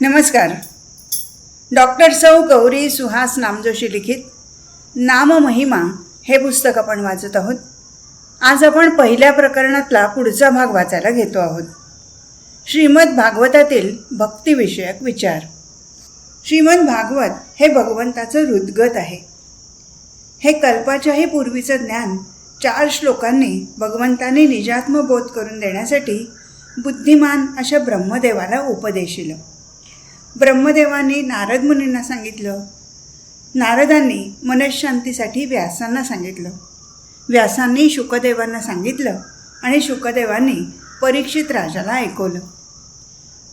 नमस्कार. डॉक्टर सौ गौरी सुहास नामजोशी लिखित नाममहिमा हे पुस्तक आपण वाचत आहोत. आज आपण पहिल्या प्रकरणातला पुढचा भाग वाचायला घेतो आहोत. श्रीमद भागवतातील भक्तिविषयक विचार. श्रीमद भागवत हे भगवंताचं हृदगत आहे. हे कल्पाच्याही पूर्वीचं ज्ञान 4 श्लोकांनी भगवंतांनी निजात्मबोध करून देण्यासाठी बुद्धिमान अशा ब्रह्मदेवाला उपदेशिलं. ब्रह्मदेवांनी नारद मुनींना सांगितलं. नारदांनी मनःशांतीसाठी व्यासांना सांगितलं. व्यासांनी शुकदेवांना सांगितलं आणि शुकदेवांनी परीक्षित राजाला ऐकवलं.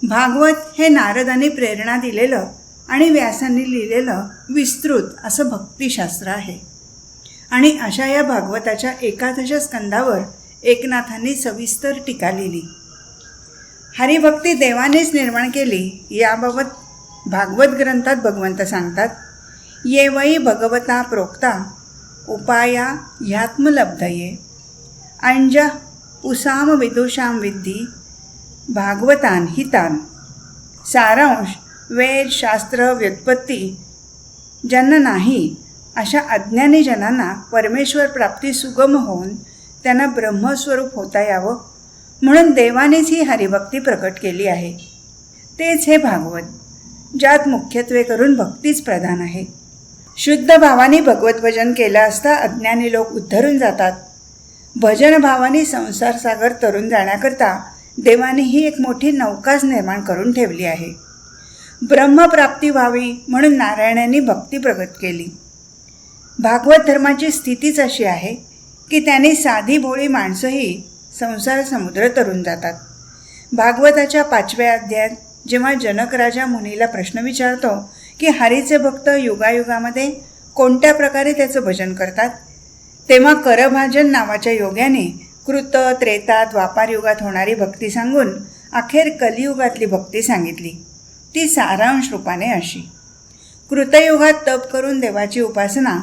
भागवत हे नारदांनी प्रेरणा दिलेलं आणि व्यासांनी लिहिलेलं विस्तृत असं भक्तिशास्त्र आहे. आणि अशा या भागवताच्या 11 स्कंदावर एकनाथांनी सविस्तर टीका लिहिली. हरिभक्ती देवानेच निर्माण केली याबाबत भागवत ग्रंथात भगवंत सांगतात, ये वै भगवता प्रोक्ता उपाया ह्यात्मलब्धये अंजा पुसाम विदुषाम विद्धी भागवतान हितान. सारांश वेद शास्त्र व्युत्पत्ती ज्यांना नाही अशा अज्ञानी जनांना परमेश्वर प्राप्ती सुगम होऊन त्यांना ब्रह्मस्वरूप होता यावं म्हणून देवानेच ही हरिभक्ती प्रकट केली आहे. तेच हे भागवत, ज्यात मुख्यत्वे करून भक्तीच प्रधान आहे. शुद्ध भावाने भगवत भजन केलं असता अज्ञानी लोक उद्धरून जातात. भजन भावाने संसार सागर तरून जाण्याकरता देवाने ही एक मोठी नौकाच निर्माण करून ठेवली आहे. ब्रह्मप्राप्ती व्हावी म्हणून नारायणांनी भक्ती प्रगट केली. भागवत धर्माची स्थितीच अशी आहे की त्यांनी साधी भोळी माणसंही संसार समुद्र तरून जातात. भागवताच्या 5व्या अध्यायात जेव्हा जनक राजा मुनीला प्रश्न विचारतो की हरीचे भक्त युगायुगामध्ये कोणत्या प्रकारे त्याचं भजन करतात, तेव्हा करभाजन नावाच्या योग्याने कृत त्रेता द्वापार युगात होणारी भक्ती सांगून अखेर कलियुगातली भक्ती सांगितली. ती सारांश रूपाने अशी: कृतयुगात तप करून देवाची उपासना,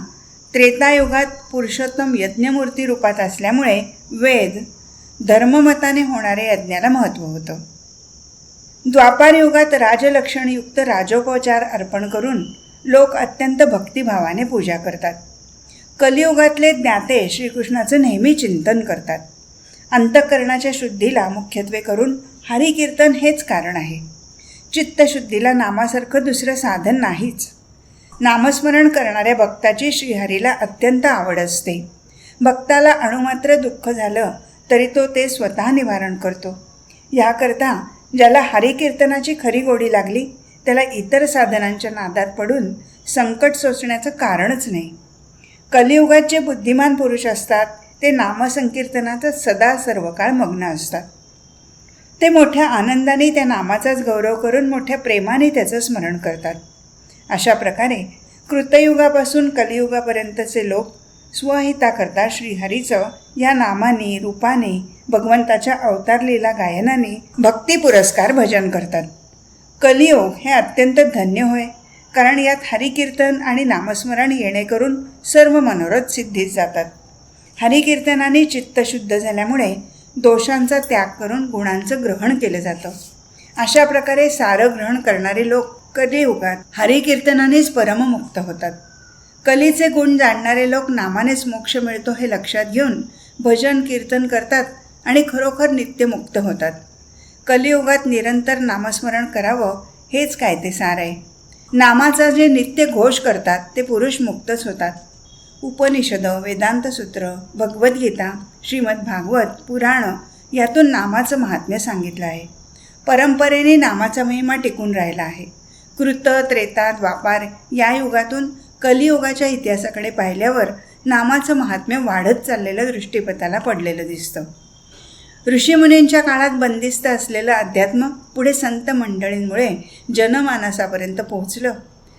त्रेतायुगात पुरुषोत्तम यज्ञमूर्ती रूपात असल्यामुळे वेद धर्ममताने होणारे यज्ञाला महत्त्व होतं. द्वापार युगात राजलक्षणयुक्त राजोपचार अर्पण करून लोक अत्यंत भक्तिभावाने पूजा करतात. कलियुगातले ज्ञाते श्रीकृष्णाचं नेहमी चिंतन करतात. अंतःकरणाच्या शुद्धीला मुख्यत्वे करून हरिकीर्तन हेच कारण आहे. चित्तशुद्धीला नामासारखं दुसरं साधन नाहीच. नामस्मरण करणाऱ्या भक्ताची श्रीहरीला अत्यंत आवड असते. भक्ताला अणुमात्र दुःख झालं तरी तो ते स्वतः निवारण करतो. ह्याकरता ज्याला हरिकीर्तनाची खरी गोडी लागली त्याला इतर साधनांच्या नादात पडून संकट सोसण्याचं कारणच नाही. कलियुगात जे बुद्धिमान पुरुष असतात ते नामसंकीर्तनातच सदा सर्व काळ मग्न असतात. ते मोठ्या आनंदाने त्या नामाचाच गौरव करून मोठ्या प्रेमाने त्याचं स्मरण करतात. अशा प्रकारे कृतयुगापासून कलियुगापर्यंतचे लोक स्वहिताकरता श्रीहरीचं या नामाने रूपाने भगवंताच्या अवतार लीला गायनाने भक्ती पुरस्कार भजन करतात. कलियुग हे अत्यंत धन्य होय, कारण यात हरिकीर्तन आणि नामस्मरण येणेकरून सर्व मनोरथ सिद्धीस जातात. हरिकीर्तनाने चित्त शुद्ध झाल्यामुळे दोषांचा त्याग करून गुणांचं ग्रहण केलं जातं. अशा प्रकारे सारं ग्रहण करणारे लोक कलियुगात हरिकीर्तनानेच परममुक्त होतात. कलीचे गुण जाणणारे लोक नामानेच मोक्ष मिळतो हे लक्षात घेऊन भजन कीर्तन करतात आणि खरोखर नित्यमुक्त होतात. कलियुगात निरंतर नामस्मरण करावं हेच काय ते सार आहे. नामाचा जे नित्य घोष करतात ते पुरुष मुक्तच होतात. उपनिषद, वेदांतसूत्र, भगवद्गीता, श्रीमद भागवत, पुराण यातून नामाचं महात्म्य सांगितलं आहे. परंपरेने नामाचा महिमा टिकून राहिला आहे. कृत त्रेता द्वापार या युगातून कलियुगाच्या इतिहासाकडे पाहिल्यावर नामाचं महात्म्य वाढत चाललेलं दृष्टीपथाला पडलेलं दिसतं. ऋषीमुनींच्या काळात बंदिस्त असलेलं अध्यात्म पुढे संत मंडळींमुळे जनमानसापर्यंत पोहोचलं.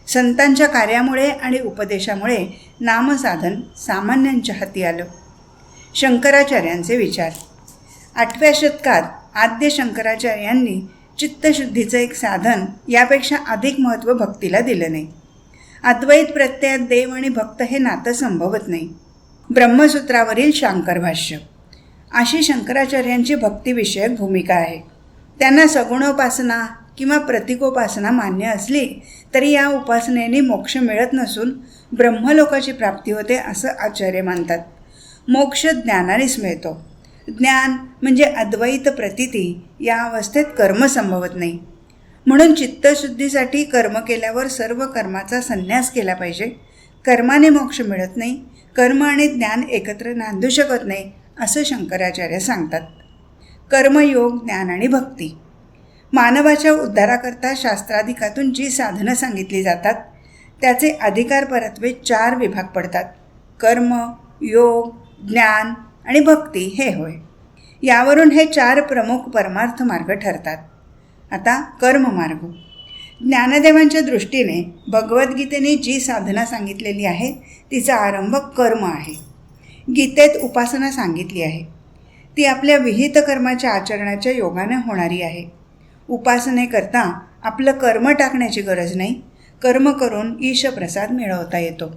संतांच्या कार्यामुळे आणि उपदेशामुळे नामसाधन सामान्यांच्या हाती आलं. शंकराचार्यांचे विचार. 8व्या शतकात आद्य शंकराचार्यांनी चित्तशुद्धीचं एक साधन यापेक्षा अधिक महत्त्व भक्तीला दिलं नाही. अद्वैत प्रत्ययात देव आणि भक्त हे नातं संभवत नाही. ब्रह्मसूत्रावरील शांकर भाष्य. अशी शंकराचार्यांची भक्तिविषयक भूमिका आहे. त्यांना सगुणोपासना, किंवा प्रतिकोपासना मान्य असली तरी या उपासनेने मोक्ष मिळत नसून ब्रह्मलोकाची प्राप्ती होते असं आचार्य मानतात. मोक्ष ज्ञानानेच मिळतो. ज्ञान म्हणजे अद्वैत प्रतीती. या अवस्थेत कर्म संभवत नाही. म्हणून चित्तशुद्धीसाठी कर्म केल्यावर सर्व कर्माचा संन्यास केला पाहिजे. कर्माने मोक्ष मिळत नाही. कर्म आणि ज्ञान एकत्र नांदू शकत नाही असं शंकराचार्य सांगतात. कर्मयोग, ज्ञान आणि भक्ती. मानवाच्या उद्धाराकरता शास्त्राधिकातून जी साधनं सांगितली जातात त्याचे अधिकार परत्वे 4 विभाग पडतात. कर्म, योग, ज्ञान आणि भक्ती हे होय. यावरून हे 4 प्रमुख परमार्थ मार्ग ठरतात. आता कर्ममार्ग. ज्ञानदेवांच्या दृष्टीने भगवद्गीतेने जी साधना सांगितलेली आहे तिचा आरंभ कर्म आहे. गीतेत उपासना सांगितली आहे. ती आपल्या विहित कर्माच्या आचरणाच्या योगाने होणारी आहे. उपासनेकरता आपलं कर्म टाकण्याची गरज नाही. कर्म करून ईशप्रसाद मिळवता येतो.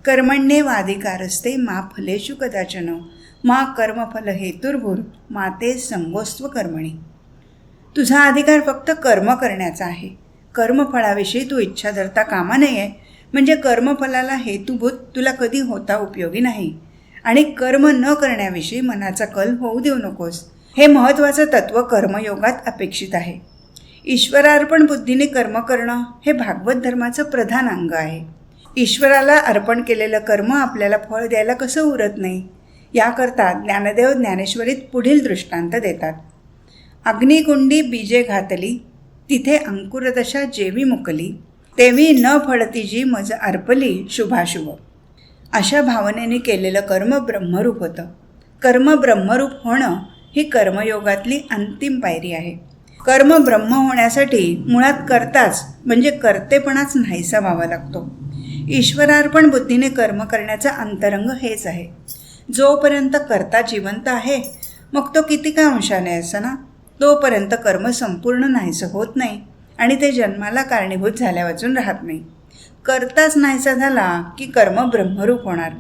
कर्मण्येवाधिकारस्ते मा फलेषु कदाचन मा कर्मफल हेतुर्भूर मा ते संगोस्त्व कर्मणी. तुझा अधिकार फक्त कर्म करण्याचा आहे. कर्मफळाविषयी तू इच्छा धरता कामा नये. म्हणजे कर्मफलाला हेतुभूत तुला कधी होता उपयोगी नाही. आणि कर्म न करण्याविषयी मनाचा कल होऊ देऊ नकोस. हे महत्त्वाचं तत्त्व कर्मयोगात अपेक्षित आहे. ईश्वरार्पण बुद्धीने कर्म करणं हे भागवत धर्माचं प्रधान अंग आहे. ईश्वराला अर्पण केलेलं कर्म आपल्याला फळ द्यायला कसं उरत नाही. याकरता ज्ञानदेव ज्ञानेश्वरीत पुढील दृष्टांत देतात. अग्निकुंडी बीजे घातली तिथे अंकुरदशा जेवी मुकली तेवी न फळती जी मज अर्पली शुभाशुभ. अशा भावनेने केलेलं कर्म ब्रह्मरूप होतं. कर्म ब्रह्मरूप होणं ही कर्मयोगातली अंतिम पायरी आहे. कर्म ब्रह्म होण्यासाठी मुळात कर्ताच म्हणजे कर्तेपणाच नाहीसा व्हावा लागतो. ईश्वरार्पण बुद्धीने कर्म करण्याचं अंतरंग हेच आहे. जोपर्यंत कर्ता जिवंत आहे मग तो किती का अंशाने असं ना, तोपर्यंत कर्म संपूर्ण नाहीसं होत नाही आणि ते जन्माला कारणीभूत झाल्यावाचून राहत नाही. कर्ताच नाहीसा झाला की कर्म ब्रह्मरूप होणार.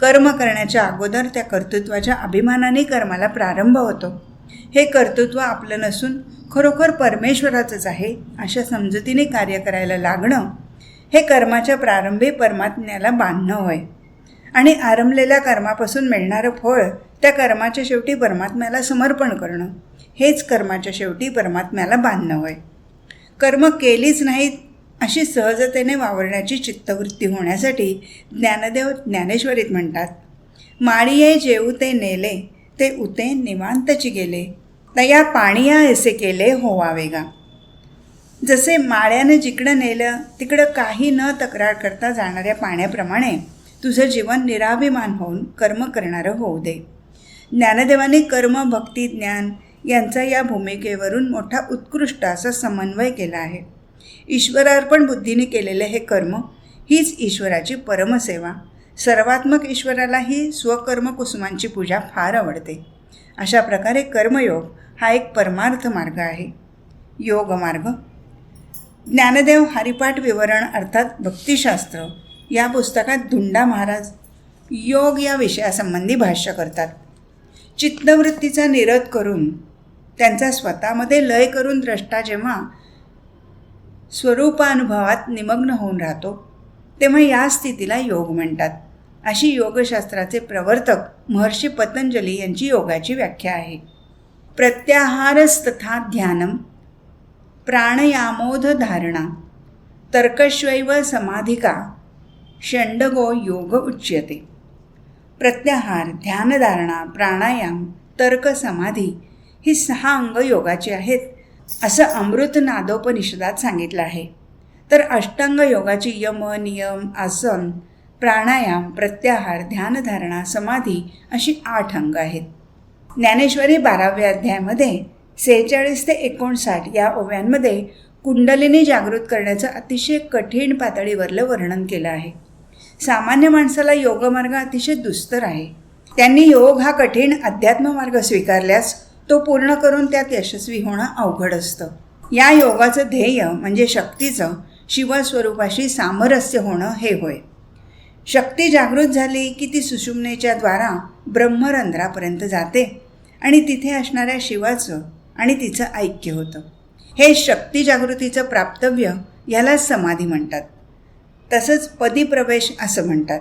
कर्म करण्याच्या अगोदर त्या कर्तृत्वाच्या अभिमानाने कर्माला प्रारंभ होतो. हे कर्तृत्व आपलं नसून खरोखर परमेश्वराचंच आहे अशा समजुतीने कार्य करायला लागणं हे कर्माच्या प्रारंभी परमात्म्याला बांधणं होय. आणि आरंभलेल्या कर्मापासून मिळणारं फळ त्या कर्माच्या शेवटी परमात्म्याला समर्पण करणं हेच कर्माच्या शेवटी परमात्म्याला बांधणं होय. कर्म केलीच नाहीत अशी सहजतेने वावरण्याची चित्तवृत्ती होण्यासाठी ज्ञानदेव ज्ञानेश्वरीत म्हणतात. माळिये जेऊ ते नेले ते उते निवांतची गेले तया पाणिया ऐसे केले होवावेगा. जसे माळ्यानं जिकडं नेलं तिकडं काही न तक्रार करता जाणाऱ्या पाण्याप्रमाणे तुझं जीवन निराभिमान होऊन कर्म करणारं होऊ दे. ज्ञानदेवाने कर्म, भक्ती, ज्ञान यांचा या भूमिकेवरून मोठा उत्कृष्ट असा समन्वय केला आहे. ईश्वरार्पण बुद्धीने केलेले हे कर्म हीच ईश्वराची परमसेवा. सर्वात्मक ईश्वराला ही स्वकर्म कुसुमांची पूजा फार आवडते. अशा प्रकारे कर्मयोग हा एक परमार्थ मार्ग आहे. योगमार्ग. ज्ञानदेव हरिपाठ विवरण अर्थात भक्तिशास्त्र या पुस्तकात धुंडा महाराज योग या विषयासंबंधी भाष्य करतात. चित्तवृत्तीचा निरोध करून त्यांचा स्वतःमध्ये लय करून द्रष्टा जेव्हा स्वरूपानुभवात निमग्न होऊन राहतो तेव्हा या स्थितीला योग म्हणतात. अशी योगशास्त्राचे प्रवर्तक महर्षी पतंजली यांची योगाची व्याख्या आहे. प्रत्याहारस्तथा ध्यानम प्राणयामोध धारणा तर्कश्वैव समाधिका षण्डगो योग उच्यते. प्रत्याहार, ध्यानधारणा, प्राणायाम, तर्क, समाधी ही 6 अंग योगाची आहेत असं अमृत नादोपनिषदात सांगितलं आहे. तर अष्टांग योगाची यम, नियम, आसन, प्राणायाम, प्रत्याहार, ध्यानधारणा, समाधी अशी 8 अंग आहेत. ज्ञानेश्वरी 12व्या अध्यायामध्ये 46 ते 59 या ओव्यांमध्ये कुंडलिनी जागृत करण्याचं अतिशय कठीण पातळीवरलं वर्णन केलं आहे. सामान्य माणसाला योगमार्ग अतिशय दुस्तर आहे. त्यांनी योग हा कठीण अध्यात्म मार्ग स्वीकारल्यास तो पूर्ण करून त्यात यशस्वी होणं अवघड असतं. या योगाचं ध्येय म्हणजे शक्तीचं शिवस्वरूपाशी सामरस्य होणं हे होय. शक्ती जागृत झाली की ती सुषुम्नेच्या द्वारा ब्रह्मरंध्रापर्यंत जाते आणि तिथे असणाऱ्या शिवाचं आणि तिचं ऐक्य होतं. हे शक्ती जागृतीचं प्राप्तव्य ह्यालाच समाधी म्हणतात. तसंच पदी प्रवेश असं म्हणतात.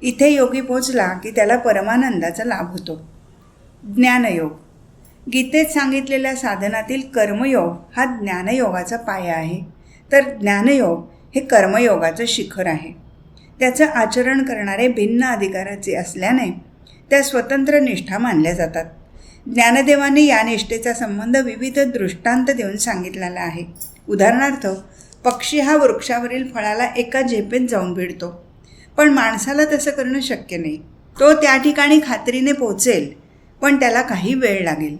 इथे योगी पोचला की त्याला परमानंदाचा लाभ होतो. ज्ञानयोग. गीतेत सांगितलेल्या साधनातील कर्मयोग हा ज्ञानयोगाचा पाया आहे, तर ज्ञानयोग हे कर्मयोगाचं शिखर आहे. त्याचं आचरण करणारे भिन्न अधिकाराचे असल्याने त्या स्वतंत्र निष्ठा मानल्या जातात. ज्ञानदेवांनी या निष्ठेचा संबंध विविध दृष्टांत देऊन सांगितलेला आहे. उदाहरणार्थ, पक्षी हा वृक्षावरील फळाला एका झेपेत जाऊन भिडतो, पण माणसाला तसं करणं शक्य नाही. तो त्या ठिकाणी खात्रीने पोचेल, पण त्याला काही वेळ लागेल,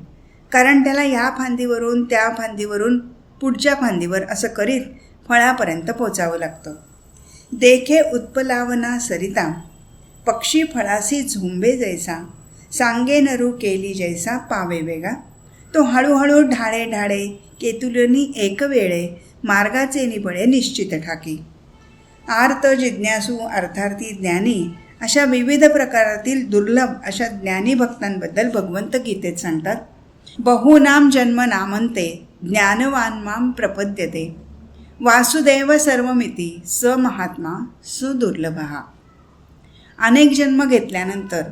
कारण त्याला या फांदीवरून त्या फांदीवरून पुढच्या फांदीवर असं करीत फळापर्यंत पोचावं लागतं. देखे उत्पलावना सरिता, पक्षी फळासी झुंबे जैसा, सांगे नरू केली जैसा पावे वेगा, तो हळूहळू ढाळे ढाळे केतुलनी एक वेळे, मार्गाचे निबळे निश्चित ठाकी. आर्त जिज्ञासू अर्थार्थी ज्ञानी अशा विविध प्रकारातील दुर्लभ अशा ज्ञानी भक्तांबद्दल भगवंत गीतेत सांगतात. बहुनाम जन्म नामंते ज्ञानवान माम प्रपद्यते, वासुदेव सर्वमिती स महात्मा सुदुर्लभः. अनेक जन्म घेतल्यानंतर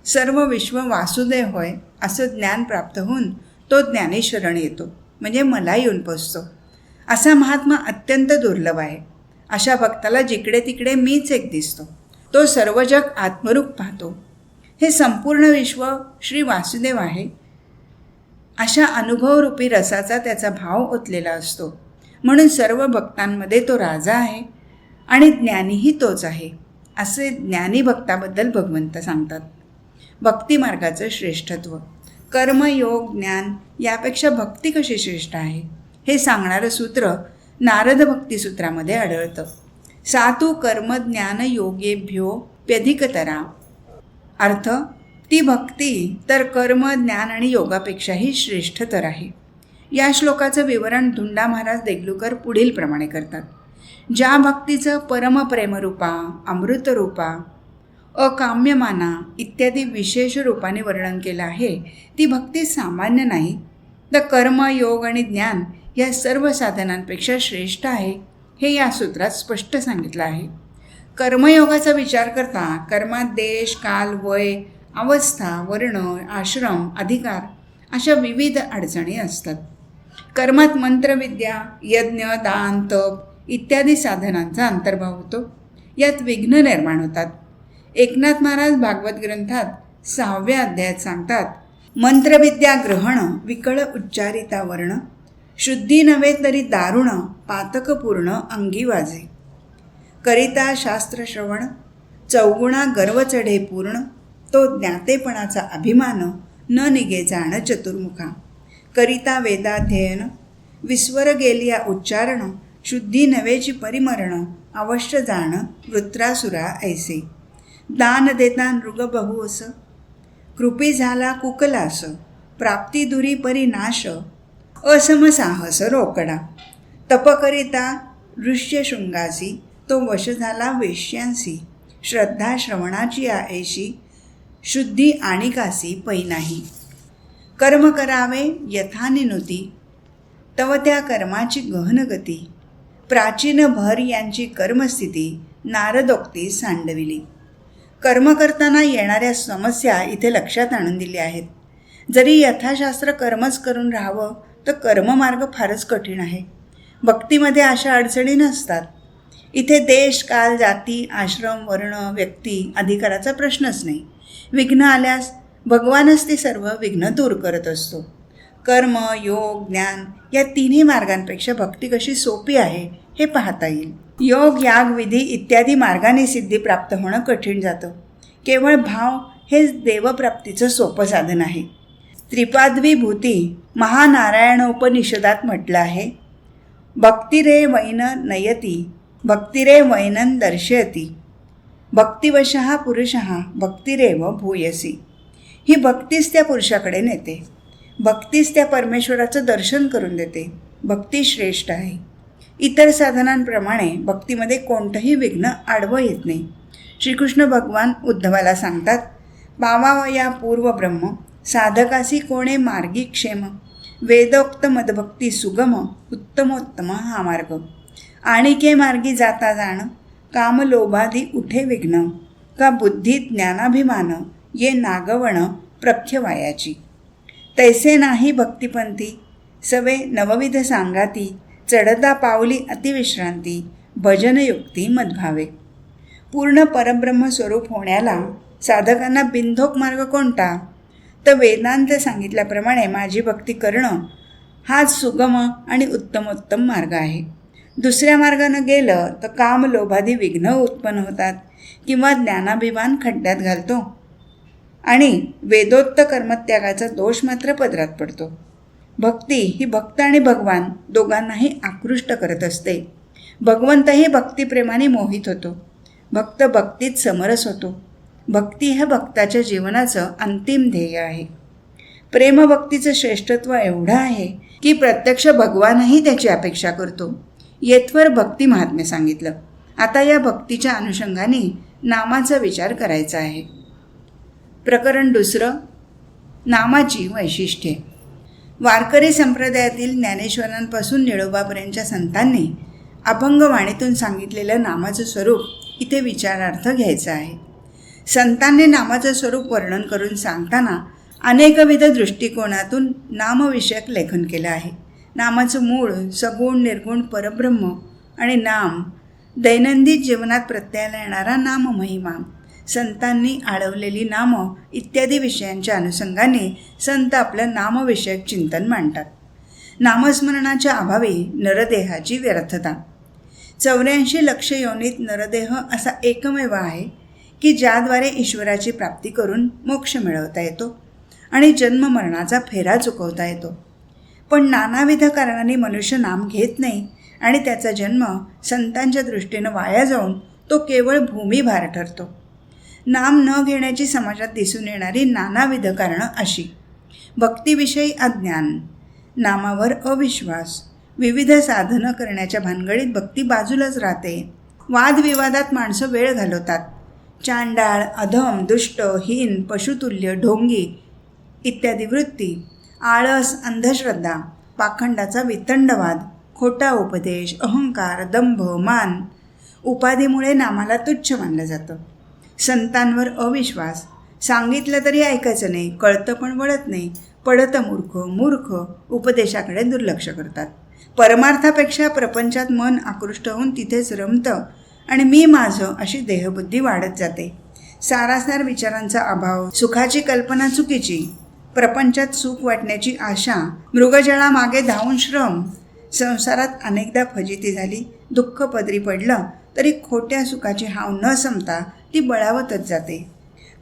सर्व विश्व वासुदेव होय असं ज्ञान प्राप्त होऊन तो ज्ञानी शरण येतो, म्हणजे मला येऊन पोचतो. असा महात्मा अत्यंत दुर्लभ आहे. अशा भक्ताला जिकडे तिकडे मीच एक दिसतो. तो सर्व जग आत्मरूप पाहतो. हे संपूर्ण विश्व श्री वासुदेव आहे अशा अनुभवरूपी रसाचा त्याचा भाव ओतलेला असतो. म्हणून सर्व भक्तांमध्ये तो राजा आहे आणि ज्ञानीही तोच आहे असे ज्ञानी भक्ताबद्दल भगवंत सांगतात. भक्तिमार्गाचं श्रेष्ठत्व. कर्म, योग, ज्ञान यापेक्षा भक्ती कशी श्रेष्ठ आहे हे सांगणारं सूत्र नारद भक्तिसूत्रामध्ये आढळतं. सातू कर्म ज्ञान योगेभ्यो प्यधिकतरा. अर्थ, ती भक्ती तर कर्म, ज्ञान आणि योगापेक्षाही श्रेष्ठतर आहे. या श्लोकाचं विवरण धुंडा महाराज देगलूकर पुढील प्रमाणे करतात. ज्या भक्तीचं परमप्रेमरूपा, अमृतरूपा, अकाम्यमाना इत्यादी विशेष रूपाने वर्णन केलं आहे, ती भक्ती सामान्य नाही, तर कर्म, योग आणि ज्ञान या सर्व साधनांपेक्षा श्रेष्ठ आहे हे या सूत्रात स्पष्ट सांगितलं आहे. कर्मयोगाचा विचार करता कर्मात देश, काल, वय, अवस्था, वर्ण, आश्रम, अधिकार अशा विविध अडचणी असतात. कर्मात मंत्रविद्या, यज्ञ, दान, तप इत्यादी साधनांचा अंतर्भाव होतो. यात विघ्न निर्माण होतात. एकनाथ महाराज भागवत ग्रंथात 6व्या अध्यायात सांगतात, मंत्रविद्या ग्रहण विकळ उच्चारिता वर्ण, शुद्धी नव्हे तरी दारुण पातकपूर्ण अंगी वाजे, करिता शास्त्रश्रवण चौगुणा गर्व चढे पूर्ण, तो ज्ञातेपणाचा अभिमान न निघे जाण चतुर्मुखा, करिता वेदाध्ययन विस्वर गेलिया उच्चारण, शुद्धी नव्हेची परिमरण अवश्य जाण वृत्रासुरा ऐसे, दान देता नृग बहु अस, कृपी झाला कुकलास, प्राप्ती दुरी परिनाश, असमसाहस रोकडा, तप करिता ऋष्यशृंगासी, तो वश झाला वेश्यांसी, श्रद्धा श्रवणाची ऐशी, शुद्धी आणिकासी पै नाही, कर्म करावे यथानिनुती, तव त्या कर्माची गहन गती, प्राचीन भर यांची कर्मस्थिती नारदोक्ती सांडविली. कर्म करताना येणाऱ्या समस्या इथे लक्षात आणून दिल्या आहेत. जरी यथाशास्त्र कर्मच करून राहावं तर कर्ममार्ग फारच कठीण आहे. भक्तीमध्ये अशा अडचणी नसतात. इथे देश, काल, जाती, आश्रम, वर्ण, व्यक्ती, अधिकाराचा प्रश्नच नाही. विघ्न आल्यास भगवानच ते सर्व विघ्न दूर करत असतो. कर्म, योग, ज्ञान या तिन्ही मार्गांपेक्षा भक्ती कशी सोपी आहे हे पाहता येईल. योग, याग, विधी इत्यादी मार्गाने सिद्धी प्राप्त होणं कठीण जातं. केवळ भाव हेच देवप्राप्तीचं सोपं साधन आहे. त्रिपाद्विभूती महानारायणोपनिषदात म्हटलं आहे, भक्तिरे वैन नयती भक्तिरे वैनन दर्शयती, भक्तिवशः पुरुषः भक्तिरेव भूयसी. ही भक्तीच त्या पुरुषाकडे नेते. भक्तीच त्या परमेश्वराचं दर्शन करून देते. भक्ती श्रेष्ठ आहे. इतर साधनांप्रमाणे भक्तीमध्ये कोणतंही विघ्न आडवं येत नाही. श्रीकृष्ण भगवान उद्धवाला सांगतात, पावावया पूर्व ब्रह्म साधकासी कोणे मार्गी क्षेम, वेदोक्त मदभक्ती सुगम उत्तमोत्तम हा मार्ग. आणिके मार्गी जाता जाण, काम लोभादी उठे विघ्न, का बुद्धी ज्ञानाभिमान, ये नागवण प्रख्य वायाची. तैसे नाही भक्तिपंथी, सवे नवविध सांगाती, चढता पावली अतिविश्रांती, भजनयुक्ती मदभावे. पूर्ण परब्रह्म स्वरूप होण्याला साधकांना बिनधोक मार्ग कोणता? तर वेदांत सांगितल्याप्रमाणे माझी भक्ती करणं हाच सुगम आणि उत्तमोत्तम मार्ग आहे. दुसऱ्या मार्गानं गेलं तर काम लोभादी विघ्न उत्पन्न होतात किंवा ज्ञानाभिमान खड्ड्यात घालतो आणि वेदोक्त कर्मत्यागाचा दोष मात्र पदरात पडतो. भक्ती ही भक्त आणि भगवान दोघांनाही आकृष्ट करत असते. भगवंतही भक्तिप्रेमाने मोहित होतो. भक्त भक्तीत समरस होतो. भक्ती हे भक्ताच्या जीवनाचं अंतिम ध्येय आहे. प्रेमभक्तीचं श्रेष्ठत्व एवढं आहे की प्रत्यक्ष भगवानही त्याची अपेक्षा करतो. येथवर भक्ती महात्म्य सांगितलं. आता या भक्तीच्या अनुषंगाने नामाचा विचार करायचा आहे. प्रकरण 2. नामाची वैशिष्ट्ये. वारकरी संप्रदायातील ज्ञानेश्वरांपासून निळोबापर्यंतच्या संतांनी अभंगवाणीतून सांगितलेलं नामाचं स्वरूप इथे विचारार्थ घ्यायचं आहे. संतांनी नामाचं स्वरूप वर्णन करून सांगताना अनेकविध दृष्टिकोनातून नामविषयक लेखन केलं आहे. नामाचं मूळ, सगुण निर्गुण परब्रह्म आणि नाम, दैनंदिन जीवनात प्रत्ययाला येणारा नाममहिमा, संतांनी आळवलेली नामं इत्यादी विषयांच्या अनुषंगाने संत आपलं नामविषयक चिंतन मांडतात. नामस्मरणाच्या अभावी नरदेहाची व्यर्थता. 84 लक्ष योनीत नरदेह असा एकमेव आहे की ज्याद्वारे ईश्वराची प्राप्ती करून मोक्ष मिळवता येतो आणि जन्ममरणाचा फेरा चुकवता येतो. पण नानाविध कारणांनी मनुष्य नाम घेत नाही आणि त्याचा जन्म संतांच्या दृष्टीनं वाया जाऊन तो केवळ भूमिभार ठरतो. नाम न घेण्याची समाजात दिसून येणारी नानाविध कारणं अशी: भक्तीविषयी अज्ञान, नामावर अविश्वास, विविध साधनं करण्याच्या भानगडीत भक्ती बाजूलाच राहते, वादविवादात माणसं वेळ घालवतात, चांडाळ, अधम, दुष्ट, हीन, पशुतुल्य, ढोंगी इत्यादी वृत्ती, आळस, अंधश्रद्धा, पाखंडाचा वितंडवाद, खोटा उपदेश, अहंकार, दंभ, मान, उपाधीमुळे नामाला तुच्छ मानलं जातं. संतांवर अविश्वास, सांगितलं तरी ऐकायचं नाही, कळतं पण वळत नाही, पडतं मूर्ख उपदेशाकडे दुर्लक्ष करतात. परमार्थापेक्षा प्रपंचात मन आकृष्ट होऊन तिथेच रमतं आणि मी माझं अशी देहबुद्धी वाढत जाते. सारासार विचारांचा अभाव, सुखाची कल्पना चुकीची, प्रपंचात सुख वाटण्याची आशा, मृगजळामागे धावून श्रम, संसारात अनेकदा फजिती झाली, दुःख पदरी पडलं तरी खोट्या सुखाची हाव न संपता ती बळावतच जाते.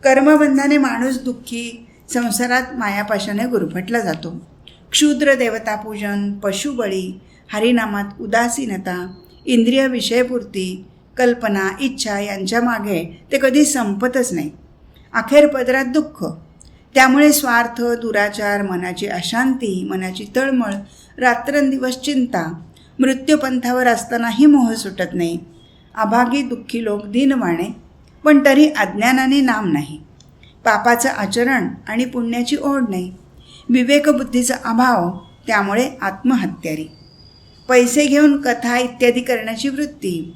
कर्मबंधाने माणूस दुःखी, संसारात मायापाशाने गुरफटला जातो. क्षुद्र देवतापूजन, पशुबळी, हरिनामात उदासीनता, इंद्रिय विषयपूर्ती, कल्पना, इच्छा यांच्या मागे ते कधी संपतच नाही. अखेर पदरात दुःख. त्यामुळे स्वार्थ, दुराचार, मनाची अशांती, मनाची तळमळ, रात्रंदिवस चिंता, मृत्यूपंथावर असतानाही मोह सुटत नाही. अभागी दुःखी लोक दीनवाणे, पण तरी अज्ञानाने नाम नाही. पापाचं आचरण आणि पुण्याची ओढ नाही. विवेकबुद्धीचा अभाव, त्यामुळे आत्महत्यारी. पैसे घेऊन कथा इत्यादी करण्याची वृत्ती,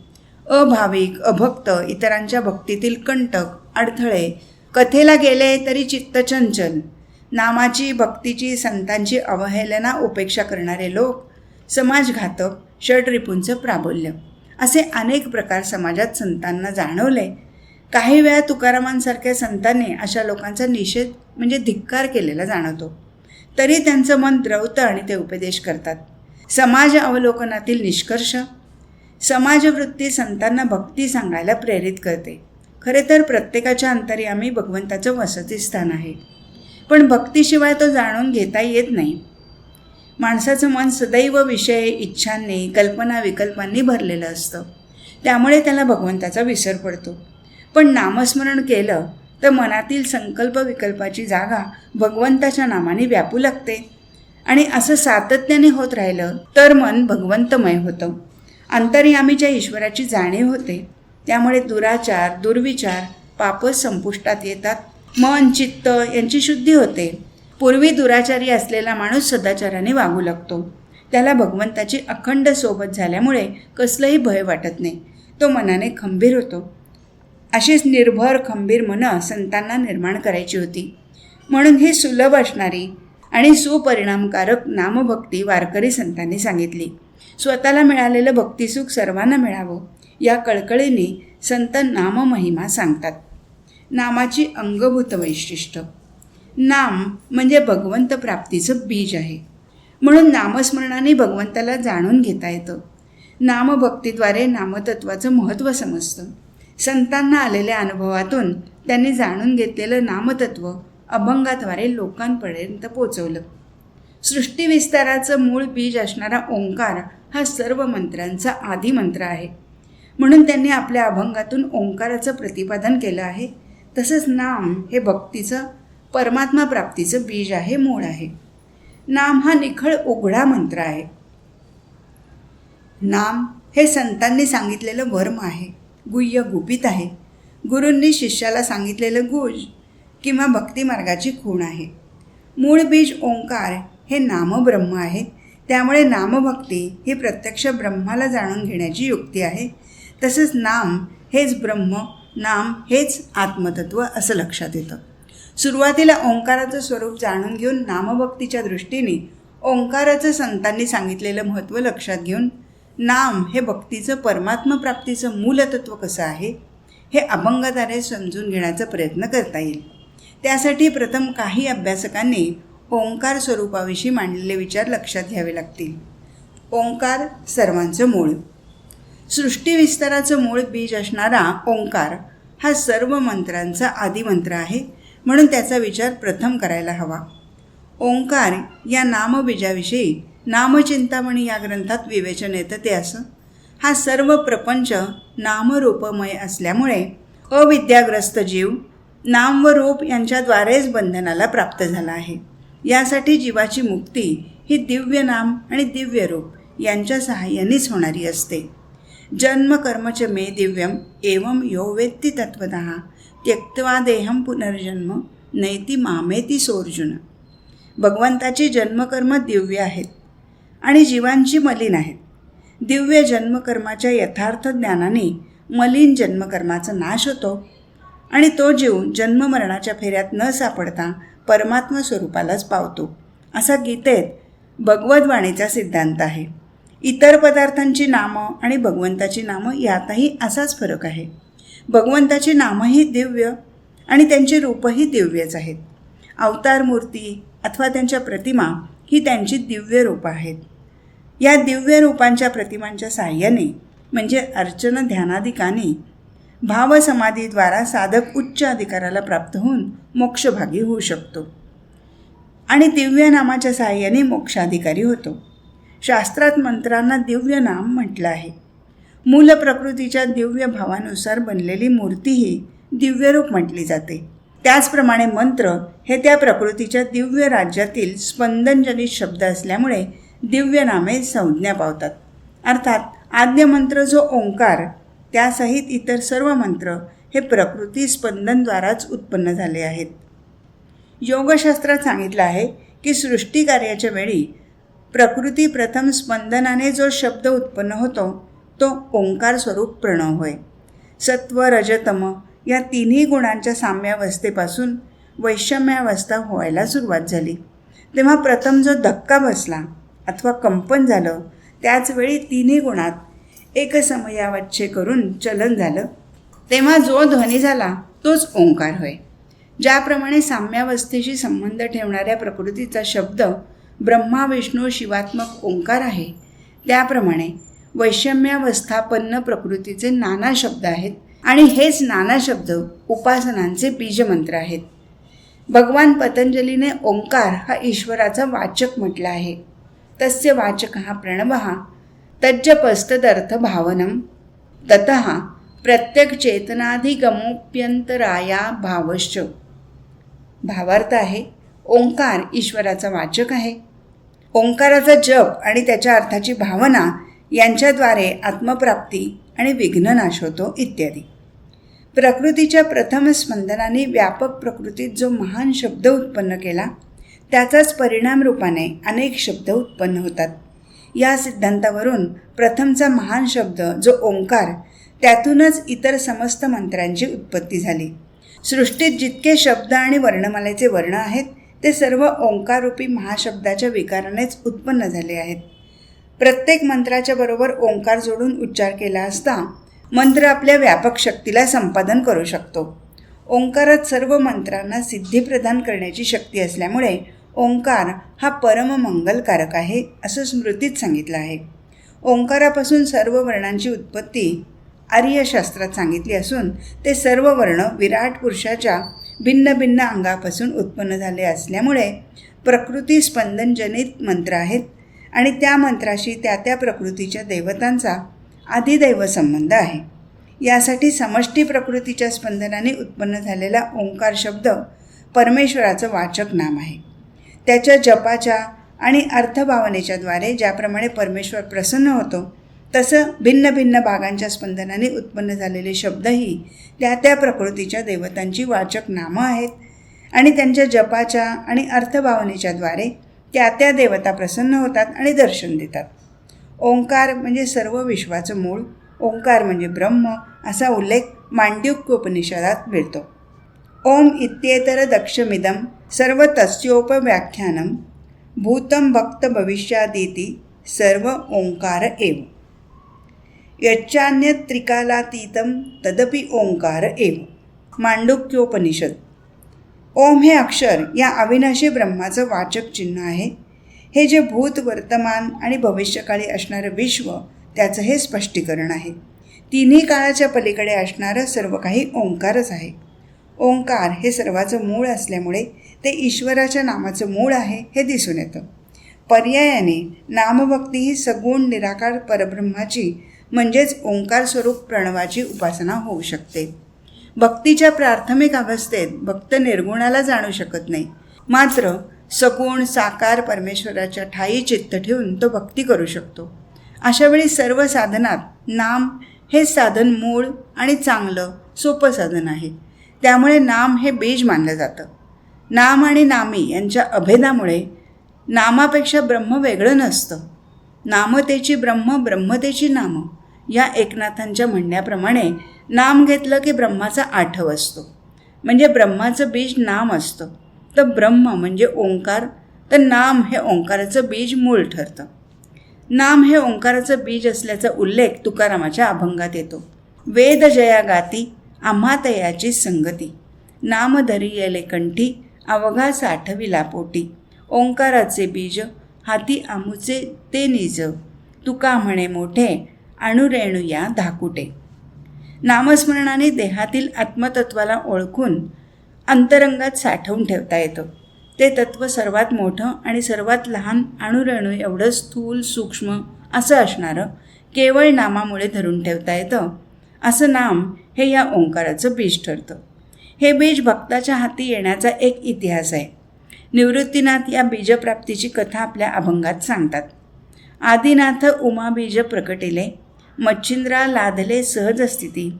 अभाविक, अभक्त, इतरांच्या भक्तीतील कंटक, अडथळे, कथेला गेले तरी चित्त चंचल, नामाची, भक्तीची, संतांची अवहेलना, उपेक्षा करणारे लोक, समाजघातक, षड्रिपूंचं प्राबल्य, असे अनेक प्रकार समाजात संतांना जाणवले. काही वेळा तुकारामांसारख्या संतांनी अशा लोकांचा निषेध म्हणजे धिक्कार केलेला जाणवतो. तरी त्यांचं मन द्रवतं आणि ते उपदेश करतात. समाज अवलोकनातील निष्कर्ष. समाजवृत्ती संतांना भक्ती सांगायला प्रेरित करते. खरे तर प्रत्येकाच्या अंतर्यामी भगवंताचं वसतिस्थान आहे, पण भक्तीशिवाय तो जाणून घेता येत नाही. माणसाचं मन सदैव विषय, इच्छांनी, कल्पना विकल्पांनी भरलेलं असतं. त्यामुळे त्याला भगवंताचा विसर पडतो. पण नामस्मरण केलं तर मनातील संकल्प विकल्पाची जागा भगवंताच्या नामाने व्यापू लागते आणि असं सातत्याने होत राहिलं तर मन भगवंतमय होतं. अंतर्यामीच्या ईश्वराची जाणीव होते. त्यामुळे दुराचार, दुर्विचार, पाप संपुष्टात येतात. मन, चित्त यांची शुद्धी होते. पूर्वी दुराचारी असलेला माणूस सदाचाराने वागू लागतो. त्याला भगवंताची अखंड सोबत झाल्यामुळे कसलंही भय वाटत नाही. तो मनाने खंबीर होतो. अशीच निर्भर खंबीर मनं संतांना निर्माण करायची होती. म्हणून ही सुलभ असणारी आणि सुपरिणामकारक नामभक्ती वारकरी संतांनी सांगितली. स्वतःला मिळालेलं भक्तिसुख सर्वांना मिळावं या कळकळीने संत नाममहिमा सांगतात. नामाची अंगभूत वैशिष्ट्य. नाम म्हणजे भगवंत प्राप्तीचं बीज आहे. म्हणून नामस्मरणाने भगवंताला जाणून घेता येतं. नामभक्तीद्वारे नामतत्वाचं महत्त्व समजतं. संतांना आलेल्या अनुभवातून त्यांनी जाणून घेतलेलं नामतत्व अभंगाद्वारे लोकांपर्यंत पोचवलं. सृष्टीविस्ताराचं मूळ बीज असणारा ओंकार हा सर्व मंत्रांचा आदी मंत्र आहे. म्हणून त्यांनी आपल्या अभंगातून ओंकाराचं प्रतिपादन केलं आहे. तसंच नाम हे भक्तीचं परमात्मा प्राप्तीचं बीज आहे, मूळ आहे. नाम हा निखळ उघडा मंत्र आहे. नाम हे संतांनी सांगितलेलं वर्म आहे, गुह्य गुपित आहे. गुरूंनी शिष्याला सांगितलेलं गुज किंवा भक्तिमार्गाची खूण आहे. मूळ बीज ओंकार हे नामब्रह्म आहे. त्यामुळे नामभक्ती ही प्रत्यक्ष ब्रह्माला जाणून घेण्याची युक्ती आहे. तसंच नाम हेच ब्रह्म, नाम हेच आत्मतत्व असं लक्षात येतं. सुरुवातीला ओंकाराचं स्वरूप जाणून घेऊन नामभक्तीच्या दृष्टीने ओंकाराचं संतांनी सांगितलेलं महत्त्व लक्षात घेऊन नाम हे भक्तीचं परमात्मा प्राप्तीचं मूलतत्व कसं आहे हे अभंगाद्वारे समजून घेण्याचा प्रयत्न करता येईल. त्यासाठी प्रथम काही अभ्यासकांनी ओंकार स्वरूपाविषयी मांडलेले विचार लक्षात घ्यावे लागतील. ओंकार सर्वांचं मूळ. सृष्टीविस्ताराचं मूळ बीज असणारा ओंकार हा सर्व मंत्रांचा आदिमंत्र आहे. म्हणून त्याचा विचार प्रथम करायला हवा. ओंकार या नामबीजाविषयी नामचिंतामणी या ग्रंथात विवेचन येतं ते असं: हा सर्व प्रपंच नामरूपमय असल्यामुळे अविद्याग्रस्त जीव नाम व रूप यांच्याद्वारेच बंधनाला प्राप्त झाला आहे. यासाठी जीवाची मुक्ती ही दिव्य नाम आणि दिव्य रूप यांच्या सहाय्यानेच होणारी असते. जन्म कर्मच मे दिव्यम एवं यो वेत्ती तत्वतः त्यक्त्वा देहम पुनर्जन्म नैती मामेती सोर्जुन. भगवंताची जन्मकर्म दिव्य आहेत आणि जीवांची मलिन आहेत. दिव्य जन्मकर्माच्या यथार्थ ज्ञानाने मलिन जन्मकर्माचा नाश होतो आणि तो जीव जन्ममरणाच्या फेऱ्यात न सापडता परमात्मा स्वरूपालाच पावतो, असा गीतेत भगवद्वाणीचा सिद्धांत आहे. इतर पदार्थांची नामं आणि भगवंताची नामं यातही असाच फरक आहे. भगवंताची नामंही दिव्य आणि त्यांची रूपही दिव्यच आहेत. अवतार मूर्ती अथवा त्यांच्या प्रतिमा ही त्यांची दिव्य रूपं आहेत. या दिव्य रूपांच्या प्रतिमांच्या साहाय्याने म्हणजे अर्चन ध्यानादिकाने भावसमाधीद्वारा साधक उच्च अधिकाराला प्राप्त होऊन मोक्षभागी होऊ शकतो आणि दिव्य नामाच्या साहाय्याने मोक्षाधिकारी होतो. शास्त्रात मंत्रांना दिव्य नाम म्हटलं आहे. मूल प्रकृतीच्या दिव्य भावानुसार बनलेली मूर्तीही दिव्यरूप म्हटली जाते. त्याचप्रमाणे मंत्र हे त्या प्रकृतीच्या दिव्य राज्यातील स्पंदनजनित शब्द असल्यामुळे दिव्य नामे संज्ञा पावतात. अर्थात आद्य मंत्र जो ओंकार त्यासहित इतर सर्व मंत्र हे प्रकृती स्पंदनद्वाराच उत्पन्न झाले आहेत. योगशास्त्रात सांगितलं आहे की सृष्टी कार्याच्या वेळी प्रकृती प्रथम स्पंदनाने जो शब्द उत्पन्न होतो तो ओंकार स्वरूप प्रणव होय. सत्व रजतम या तिन्ही गुणांच्या साम्यावस्थेपासून वैषम्यावस्था व्हायला सुरुवात झाली. तेव्हा प्रथम जो धक्का बसला अथवा कंपन झालं त्याचवेळी तिन्ही गुणात एकसमयावच्छे करून चलन झालं, तेव्हा जो ध्वनी झाला तोच ओंकार होय. ज्याप्रमाणे साम्यावस्थेशी संबंध ठेवणाऱ्या प्रकृतीचा शब्द ब्रह्मा विष्णू शिवात्मक ओंकार आहे, त्याप्रमाणे वैषम्यावस्थापन्न प्रकृतीचे नाना शब्द आहेत आणि हेच नाना शब्द उपासनांचे बीजमंत्र आहेत. भगवान पतंजलीने ओंकार हा ईश्वराचा वाचक म्हटला आहे. तस्य वाचकः प्रणवः तज्जपस्तदर्थ भावनम ततः प्रत्येक चेतनाधिगमोप्यंतराया भावश्च. भावार्थ आहे ओंकार ईश्वराचा वाचक आहे. ओंकाराचा जप आणि त्याच्या अर्थाची भावना यांच्याद्वारे आत्मप्राप्ती आणि विघ्ननाश होतो इत्यादी. प्रकृतीच्या प्रथम स्पंदनाने व्यापक प्रकृतीत जो महान शब्द उत्पन्न केला त्याचाच परिणाम रूपाने अनेक शब्द उत्पन्न होतात. या सिद्धांतावरून प्रथमचा महान शब्द जो ओंकार, त्यातूनच इतर समस्त मंत्रांची उत्पत्ती झाली. सृष्टीत जितके शब्द आणि वर्णमालेचे वर्ण आहेत ते सर्व ओंकाररूपी महाशब्दाच्या विकारानेच उत्पन्न झाले आहेत. प्रत्येक मंत्राच्या बरोबर ओंकार जोडून उच्चार केला असता मंत्र आपल्या व्यापक शक्तीला संपादन करू शकतो. ओंकारात सर्व मंत्रांना सिद्धी प्रदान करण्याची शक्ती असल्यामुळे ओंकार हा परममंगलकारक आहे असं स्मृतीत सांगितलं आहे. ओंकारापासून सर्व वर्णांची उत्पत्ती आर्यशास्त्रात सांगितली असून ते सर्व वर्ण विराट पुरुषाच्या भिन्न भिन्न अंगापासून उत्पन्न झाले असल्यामुळे प्रकृती स्पंदनजनित मंत्र आहेत आणि त्या मंत्राशी त्या त्या प्रकृतीच्या देवतांचा आदिदैव संबंध आहे. यासाठी समष्टी प्रकृतीच्या स्पंदनाने उत्पन्न झालेला ओंकार शब्द परमेश्वराचं वाचक नाम आहे. त्याच्या जपाच्या आणि अर्थभावनेच्या द्वारे ज्याप्रमाणे परमेश्वर प्रसन्न होतो तसं भिन्न भिन्न भागांच्या स्पंदनाने उत्पन्न झालेले शब्दही त्या त्या प्रकृतीच्या देवतांची वाचक नामं आहेत आणि त्यांच्या जपाच्या आणि अर्थभावनेच्या द्वारे त्या त्या देवता प्रसन्न होतात आणि दर्शन देतात. ओंकार म्हणजे सर्व विश्वाचं मूळ, ओंकार म्हणजे ब्रह्म असा उल्लेख मांडूक्योपनिषदात मिळतो. ओम इत्येतर दक्षमिदं सर्व तस्योपव्याख्यानं भूतं भक्त भविष्यादिति सर्व ओंकार एव यच्चान्यत त्रिकालातीतं तदपि ओंकार एव. मांडूक्योपनिषद. ओम हे अक्षर या अविनाशी ब्रह्माचं वाचक चिन्ह आहे. हे जे भूत, वर्तमान आणि भविष्यकाळी असणारं विश्व त्याचं हे स्पष्टीकरण आहे. तिन्ही काळाच्या पलीकडे असणारं सर्व काही ओंकारच आहे. ओंकार हे सर्वाचं मूळ असल्यामुळे ते ईश्वराच्या नामाचं मूळ आहे हे दिसून येतं. पर्यायाने नामभक्ती ही सगुण निराकार परब्रह्माची म्हणजेच ओंकार स्वरूप प्रणवाची उपासना होऊ शकते. भक्तीच्या प्राथमिक अवस्थेत भक्त निर्गुणाला जाणू शकत नाही, मात्र सगुण साकार परमेश्वराच्या ठायी चित्त ठेवून तो भक्ती करू शकतो. अशावेळी सर्व साधनात नाम हे साधन मूळ आणि चांगलं सोपं साधन आहे. त्यामुळे नाम हे बीज मानलं जातं. नाम आणि नामी यांच्या अभेदामुळे नामापेक्षा ब्रह्म वेगळं नसतं. नामतेची ब्रह्म, ब्रह्मतेची नाम या एकनाथांच्या म्हणण्याप्रमाणे नाम घेतलं की ब्रह्माचा आठव असतो. म्हणजे ब्रह्माचं बीज नाम असतं. तर ब्रह्म म्हणजे ओंकार, तर नाम हे ओंकाराचं बीज मूळ ठरतं. नाम हे ओंकाराचं बीज असल्याचा उल्लेख तुकारामाच्या अभंगात येतो. वेद जया गाती आम्हा तयाची संगती, नाम धरियले कंठी अवघा साठविला पोटी, ओंकाराचे बीज हाती आमुचे ते निज, तुका म्हणे मोठे अणुरेणू या धाकुटे. नामस्मरणाने देहातील आत्मतत्वाला ओळखून अंतरंगात साठवून ठेवता येतं. ते तत्त्व सर्वात मोठं आणि सर्वात लहान अणुरेणू एवढं स्थूल सूक्ष्म असं असणारं केवळ नामामुळे धरून ठेवता येतं. असं नाम हे या ओंकाराचं बीज ठरतं. हे बीज भक्ताच्या हाती येण्याचा एक इतिहास आहे. निवृत्तीनाथ या बीजप्राप्तीची कथा आपल्या अभंगात सांगतात. आदिनाथ उमा बीज प्रकटिले, मच्छिंद्रा लादले सहज स्थिती,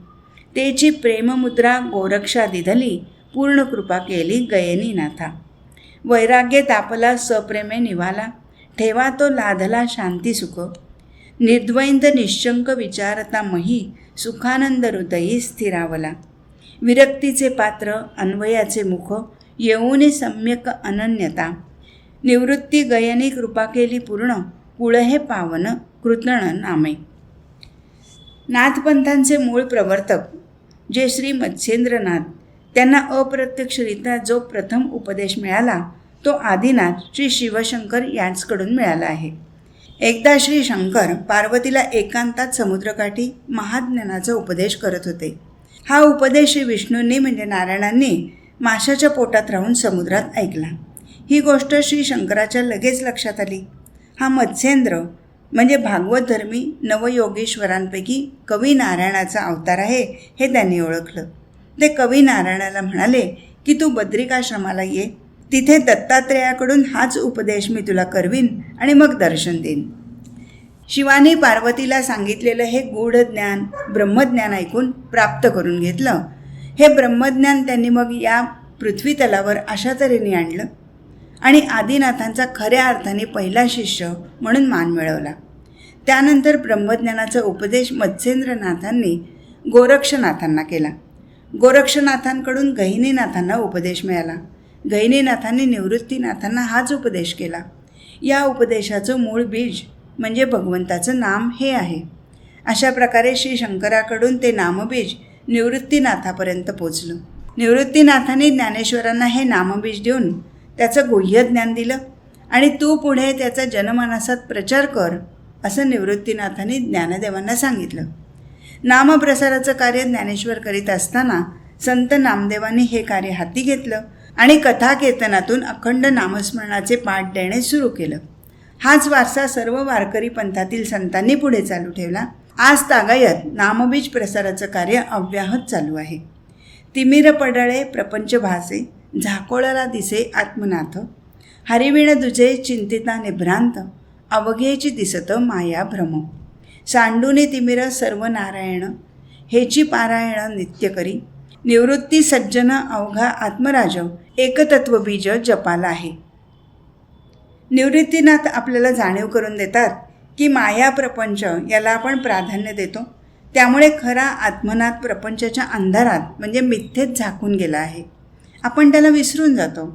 तेची प्रेममुद्रा गोरक्षा दिधली, पूर्ण कृपा केली गयनी नाथा. वैराग्य तापला सप्रेमे निवाला, ठेवा तो लाधला शांती सुख, निर्द्वैत निश्चंक विचारता मही, सुखानंद हृदयी स्थिरावला. विरक्तीचे पात्र अन्वयाचे मुख, येऊनी सम्यक अनन्यता, निवृत्ती गयनी कृपा केली पूर्ण, कुळ हे पावन कृतण नामे. नाथपंथांचे मूळ प्रवर्तक जे श्री मत्स्येंद्रनाथ, त्यांना अप्रत्यक्षरित्या जो प्रथम उपदेश मिळाला तो आदिनाथ श्री शिवशंकर यांचकडून मिळाला आहे. एकदा श्री शंकर पार्वतीला एकांतात समुद्रकाठी महाज्ञानाचा उपदेश करत होते. हा उपदेश श्री विष्णूंनी म्हणजे नारायणांनी माशाच्या पोटात राहून समुद्रात ऐकला. ही गोष्ट श्री शंकराच्या लगेच लक्षात आली. हा मत्स्येंद्र म्हणजे भागवत धर्मी नवयोगेश्वरांपैकी कवी नारायणाचा अवतार आहे हे त्यांनी ओळखलं. ते कवी नारायणाला म्हणाले की तू बद्रिकाश्रमाला ये, तिथे दत्तात्रेयाकडून हाच उपदेश मी तुला करवीन आणि मग दर्शन देईन. शिवानी पार्वतीला सांगितलेलं हे गूढ ज्ञान ब्रह्मज्ञान ऐकून प्राप्त करून घेतलं. हे ब्रह्मज्ञान त्यांनी मग या पृथ्वी तलावर अशा तऱ्हेने आणलं. आणि आदिनाथांचा खऱ्या अर्थाने पहिला शिष्य म्हणून मान मिळवला. त्यानंतर ब्रह्मज्ञानाचा उपदेश मत्स्येंद्रनाथांनी गोरक्षनाथांना केला. गोरक्षनाथांकडून गहिनीनाथांना उपदेश मिळाला. गहिनीनाथांनी निवृत्तीनाथांना हाच उपदेश केला. या उपदेशाचं मूळ बीज म्हणजे भगवंताचं नाम हे आहे. अशा प्रकारे श्री शंकराकडून ते नामबीज निवृत्तीनाथापर्यंत पोचलं. निवृत्तीनाथांनी ज्ञानेश्वरांना हे नामबीज देऊन त्याचं गुह्य ज्ञान दिलं आणि तू पुढे त्याचा जनमानसात प्रचार कर असं निवृत्तीनाथांनी ज्ञानदेवांना सांगितलं. नामप्रसाराचं कार्य ज्ञानेश्वर करीत असताना संत नामदेवांनी हे कार्य हाती घेतलं आणि कथाकीर्तनातून अखंड नामस्मरणाचे पाठ देणे सुरू केलं. हाच वारसा सर्व वारकरी पंथातील संतांनी पुढे चालू ठेवला. आज तागायत नामबीज प्रसाराचं कार्य अव्याहत चालू आहे. तिमिर पडळे प्रपंच भासे, झाकोळला दिसे आत्मनाथ, हरिविण दुजे चिंतिता निभ्रांत, अवघेची दिसत माया भ्रम, सांडुनी तिमिर सर्व नारायण, हेची पारायण नित्य करी, निवृत्ती सज्जन अवघा आत्मराज, एकतत्व बीज जपाला आहे. निवृत्तीनाथ आपल्याला जाणीव करून देतात की माया प्रपंच याला आपण प्राधान्य देतो, त्यामुळे खरा आत्मनाथ प्रपंचाच्या अंधारात म्हणजे मिथ्येत झाकून गेला आहे. आपण त्याला विसरून जातो.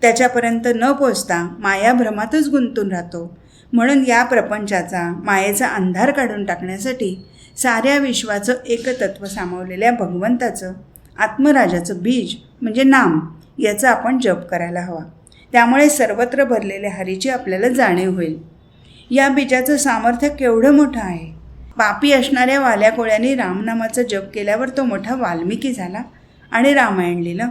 त्याच्यापर्यंत न पोचता मायाभ्रमातच गुंतून राहतो. म्हणून या प्रपंचाचा मायेचा अंधार काढून टाकण्यासाठी साऱ्या विश्वाचं एकतत्व सामावलेल्या भगवंताचं आत्मराजाचं बीज म्हणजे नाम याचा आपण जप करायला हवा. त्यामुळे सर्वत्र भरलेल्या हरीची आपल्याला जाणीव होईल. या बीजाचं सामर्थ्य केवढं मोठं आहे. पापी असणाऱ्या वाल्या कोळ्यांनी रामनामाचा जप केल्यावर तो मोठा वाल्मिकी झाला आणि रामायण लिहिलं.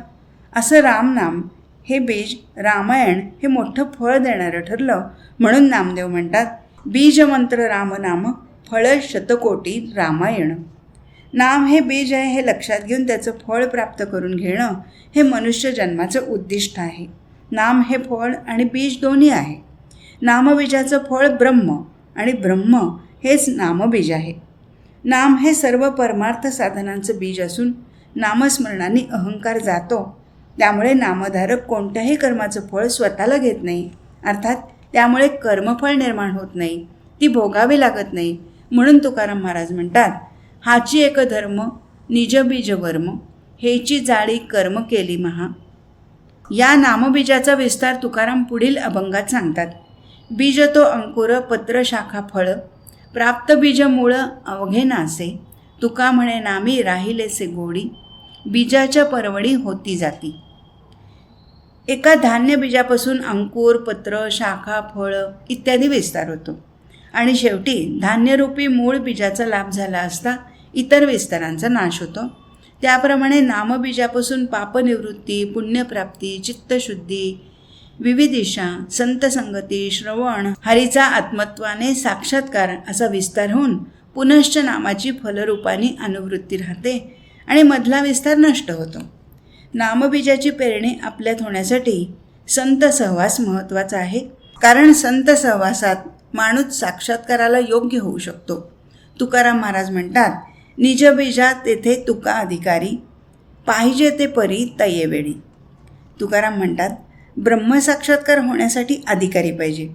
असं रामनाम हे बीज रामायण हे मोठं फळ देणारं ठरलं. म्हणून नामदेव म्हणतात, बीजमंत्र रामनाम फळ शतकोटी रामायण. नाम हे बीज आहे हे लक्षात घेऊन त्याचं फळ प्राप्त करून घेणं हे मनुष्य जन्माचं उद्दिष्ट आहे. नाम हे फळ आणि बीज दोन्ही आहे. नामबीजाचं फळ ब्रह्म आणि ब्रह्म हेच नामबीज आहे. नाम हे सर्व परमार्थ साधनांचं बीज असून नामस्मरणाने अहंकार जातो. त्यामुळे नामधारक कोणत्याही कर्माचं फळ स्वतःला घेत नाही, अर्थात त्यामुळे कर्मफळ निर्माण होत नाही, ती भोगावी लागत नाही. म्हणून तुकाराम महाराज म्हणतात, हाची एक धर्म निजबीज वर्म, हेची जाळी कर्म केली महा. या नामबीजाचा विस्तार तुकाराम पुढील अभंगात सांगतात. बीज तो अंकुर पत्र शाखा फळ, प्राप्त बीज मूळ अवघे नासे, तुका म्हणे नामी राहिलेसे गोडी, बीजाच्या परवडी होती जाती. एका धान्य बीजापासून अंकुर पत्र शाखा फळं इत्यादी विस्तार होतो आणि शेवटी धान्यरूपी मूळ बीजाचा लाभ झाला असता इतर विस्तारांचा नाश होतो. त्याप्रमाणे नामबीजापासून पापनिवृत्ती, पुण्यप्राप्ती, चित्तशुद्धी, विविदिशा, संतसंगती, श्रवण, हरीचा आत्मत्वाने साक्षात्कार असा विस्तार होऊन पुनश्च नामाची फलरूपाने अनुवृत्ती राहते आणि मधला विस्तार नष्ट होतो. नामबीजाची पेरणी आपल्यात होण्यासाठी संत सहवास महत्त्वाचा आहे. कारण संत सहवासात माणूस साक्षात्काराला योग्य होऊ शकतो. तुकाराम महाराज म्हणतात, निजबीजा तेथे तुका अधिकारी, पाहिजे ते परी तये वेळी. तुकाराम म्हणतात, ब्रह्मसाक्षात्कार होण्यासाठी अधिकारी पाहिजे.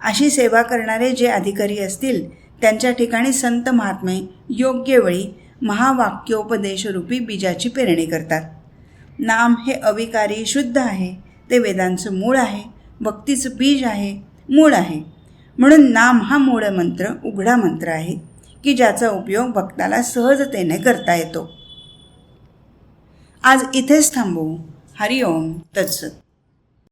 अशी सेवा करणारे जे अधिकारी असतील त्यांच्या ठिकाणी संत महात्मे योग्य वेळी महावाक्योपदेशरूपी बीजाची पेरणी करतात. नाम हे अविकारी शुद्ध आहे. ते वेदांचं मूळ आहे, भक्तीचं बीज आहे, मूळ आहे. म्हणून नाम हा मूळ मंत्र उघडा मंत्र आहे की ज्याचा उपयोग भक्ताला सहजतेने करता येतो. आज इथेच थांबू. हरिओम तत्सत.